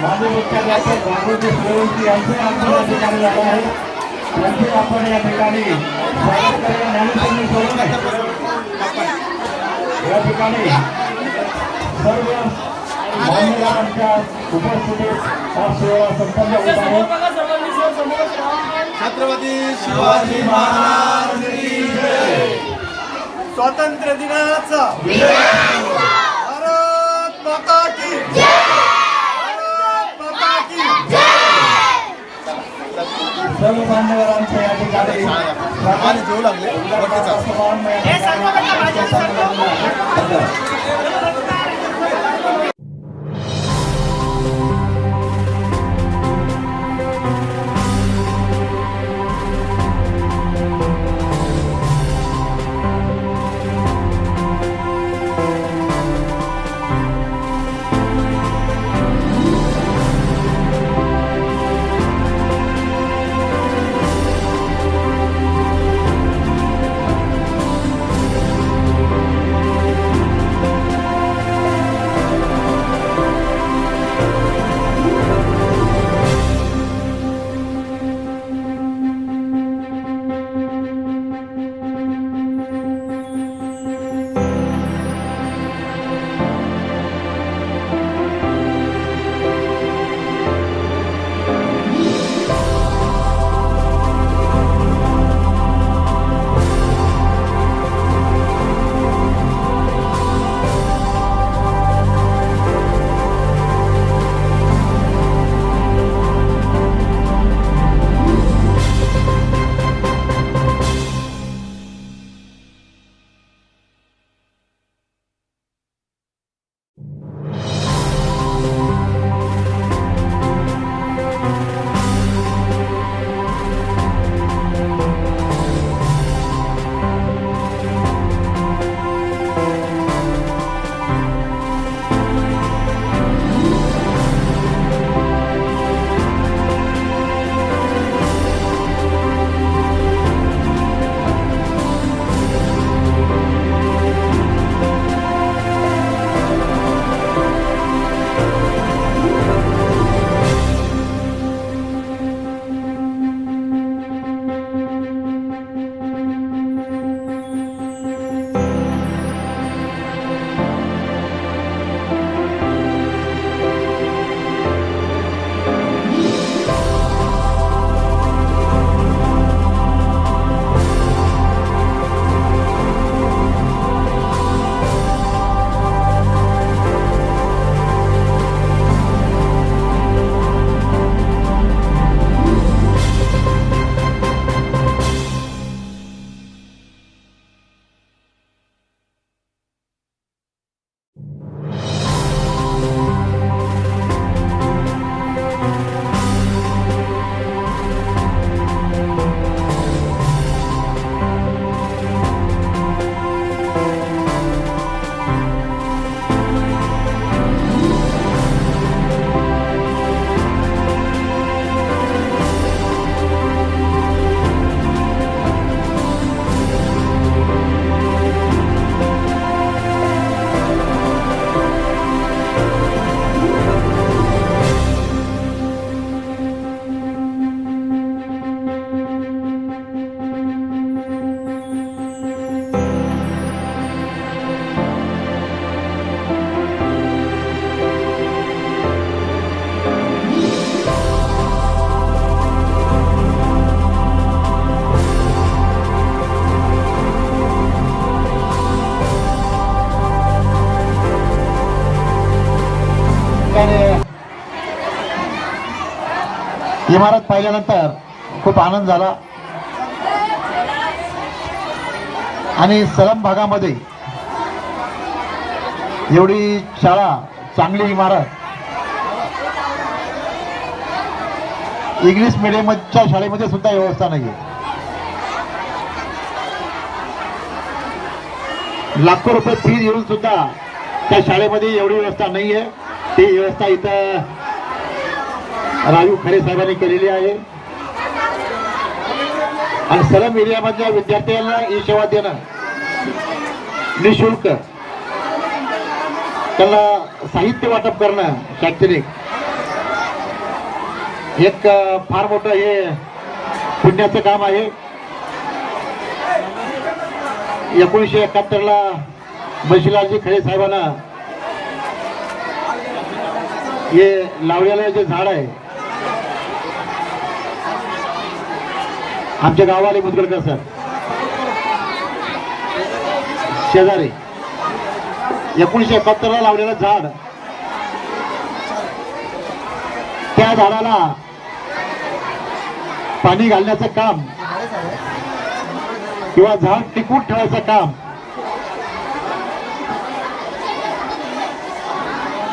माजी मुख्याध्यापक जागृती सूर्यवंशी यांचे आगमन या ठिकाणी झाले आहे. त्यांचे आपण या ठिकाणी स्वागत करूया. ज्ञानेश्वरी सोडून या ठिकाणी सर्व मान्यवरांच्या उपस्थितीत हा सोहळा संपन्न होत आहे. छत्रपती शिवाजी महाराज की जय. स्वातंत्र्य दिनाचा भारत माता की जय. भारत माता की सर्व मान्यवरांचे या ठिकाणी आणि जेवू लागले इमारत पाहिल्यानंतर खूप आनंद झाला आणि सलम भागामध्ये एवढी शाळा, चांगली इमारत, इंग्लिश मीडियमच्या शाळेमध्ये सुद्धा व्यवस्था नाहीये. लाखो रुपये फी देऊन सुद्धा त्या शाळेमध्ये एवढी व्यवस्था नाहीये. ती व्यवस्था इथं राजू खरे साहेबांनी केलेली आहे. आणि सलम एरियामधल्या विद्यार्थ्यांना ही सेवा देणं निःशुल्क, त्यांना साहित्य वाटप करणं शैक्षणिक, एक फार मोठं हे पुण्याचं काम आहे. 1971 बशीलालजी खरे साहेबांना हे लावलेलं जे झाड आहे आमच्या गावाले मुदगडकर सर शेजारी 1971 लावलेलं झाड, त्या झाडाला पाणी घालण्याचं काम किंवा झाड टिकवून ठेवायचं काम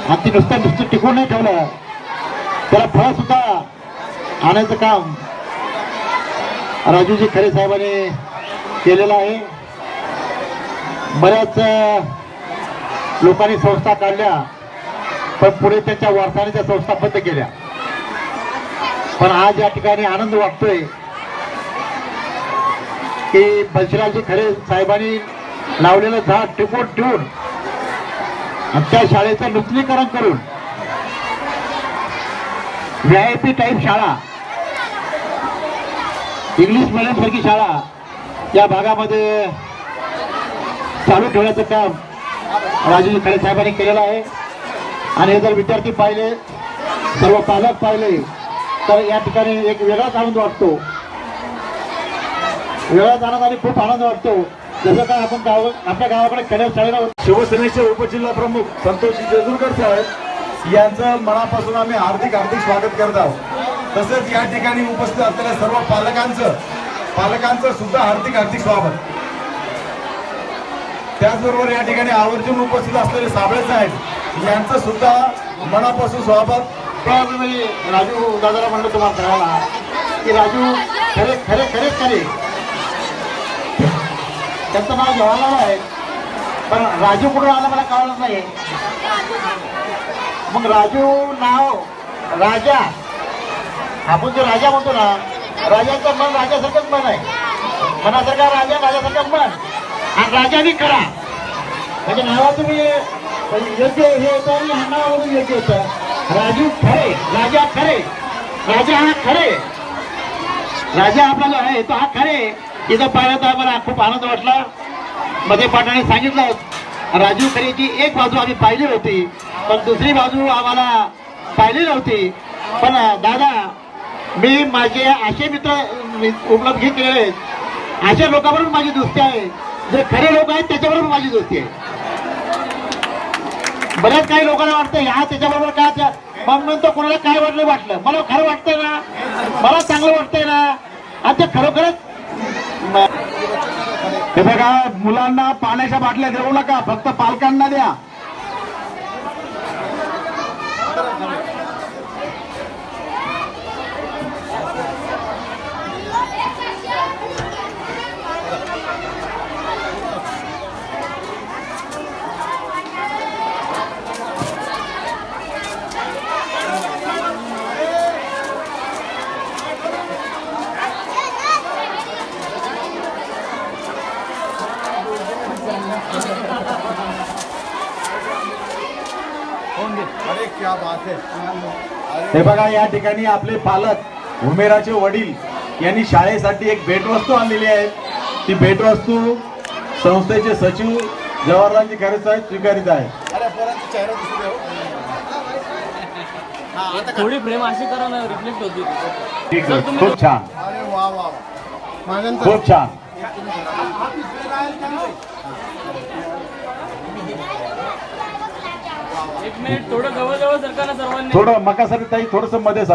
आणि ती नुसतं टिकून नाही ठेवलं, त्याला फळ सुद्धा आणायचं काम राजूजी खरे साहेबांनी केलेलं आहे. बऱ्याच लोकांनी संस्था काढल्या पण पुढे त्यांच्या वारसाने त्या संस्था बंद केल्या. पण आज या ठिकाणी आनंद वाटतोय की बशीलालजी खरे साहेबांनी लावलेलं झाड टिकवून ठेवून आणि त्या शाळेचं नूतनीकरण करून VIP टाईप शाळा, इंग्लिश मीडियम सारखी शाळा या भागामध्ये चालू ठेवण्याचं काम राजूजी खरे साहेबांनी केलेलं आहे. आणि हे जर विद्यार्थी पाहिले, सर्व पालक पाहिले तर या ठिकाणी एक वेगळाच आनंद वाटतो, वेगळाच आनंद आणि खूप आनंद वाटतो. जसं काय आपण आपल्या गावाकडे खेड्या शाळेला शिवसेनेचे उपजिल्हा प्रमुख संतोषजी जेजुरकर साहेब यांचं मनापासून आम्ही हार्दिक स्वागत करत आहोत. तसेच या ठिकाणी उपस्थित असलेल्या सर्व पालकांचं सुद्धा हार्दिक स्वागत. त्याचबरोबर या ठिकाणी आवर्जून उपस्थित असलेले साबळे साहेब यांचं सुद्धा मनापासून स्वागत. राजू दादाला म्हणलं तुम्हाला करायला की राजू खरे खरे खरे खरे त्यांचं नाव जवाहरलाल आहे, पण राजू कुठून आला मला कळलं नाही. मग राजू नाव राजा, आपण जो राजा म्हणतो ना, राजाचं मन राजासारखंच मन आहे, मनासारखा राजा राजासारखं मन आणि राजा बी खरा. म्हणजे नावा तुम्ही योग्य हे येतं आणि नावावरून योग्य होतं. राजू खरे, राजा खरे, राजा हा खरे, राजा आपला जो आहे तो हा खरे. इथं पाहिलं आम्हाला खूप आनंद वाटला. मध्ये पाटलाने सांगितलं राजू खरेची एक बाजू आम्ही पाहिली होती पण दुसरी बाजू आम्हाला पाहिली नव्हती. पण दादा, मी माझे असे मित्र उपलब्ध केलेले आहेत, अशा लोकांबरोबर माझी दोस्ती आहे, जे खरे लोक आहेत त्याच्याबरोबर माझी दोस्ती आहे. बऱ्याच काही लोकांना वाटतं ह्या त्याच्याबरोबर काय, मग म्हणतो कोणाला काय वाटलं, मला खरं वाटतंय ना, मला चांगलं वाटतंय ना, आणि ते खरोखरच. हे बघा, मुलांना पाण्याच्या बाटल्या देऊ नका, फक्त पालकांना द्या. हे बघा, या ठिकाणी आपले पालक उमेराचे वडील यांनी शाळेसाठी एक भेटवस्तू आणलेली आहे. ती भेटवस्तू संस्थेचे सचिव जवाहरलालजी खरे साहेब स्वीकारित आहे. थोडी प्रेम अशी करा ना, रिफ्लेक्ट होती. ठीक आहे, खूप छान, खूप छान. एक मिनिट, थोडं जवळ सरका ना सर्वांनी. थोडं मकासाठी ताई, थोडस मध्ये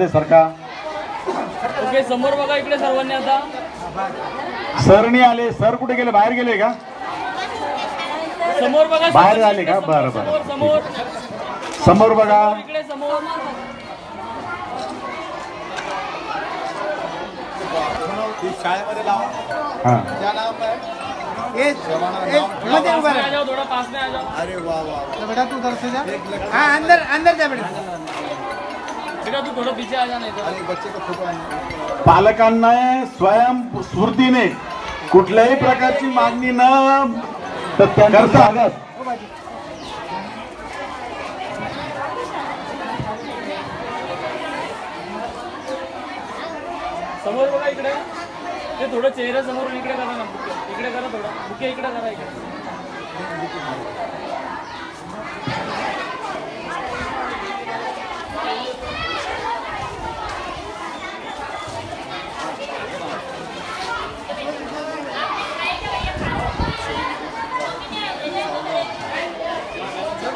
सरका. ओके, समोर बघा इकडे सर्वांनी. आता सरणी आले, सर कुठे गेले, बाहेर गेले का? समोर बघा, बाहेर आले का? बरं समोर समोर बघा. इकडे समोर. शाळेमध्ये लावा. आ जाओ, थोड़ा पास में आ जाओ. अरे वाह वाह, तो बेटा तू उधर से जा, हाँ अंदर जा बेटा. बेटा तू थोडं पीछे आ जा, नाही तर. बच्चे को खूप. पालकांना स्वयंस्फूर्तीने कुठल्याही प्रकारची मागणी न करता समोर बघा इकडे ते थोडं चेहऱ्या समोर इकडे करा ना बुके इकडे करा थोडं बुके इकडे करा इकडे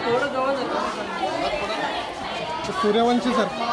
थोडं जवळ जातो सूर्यवंशी सर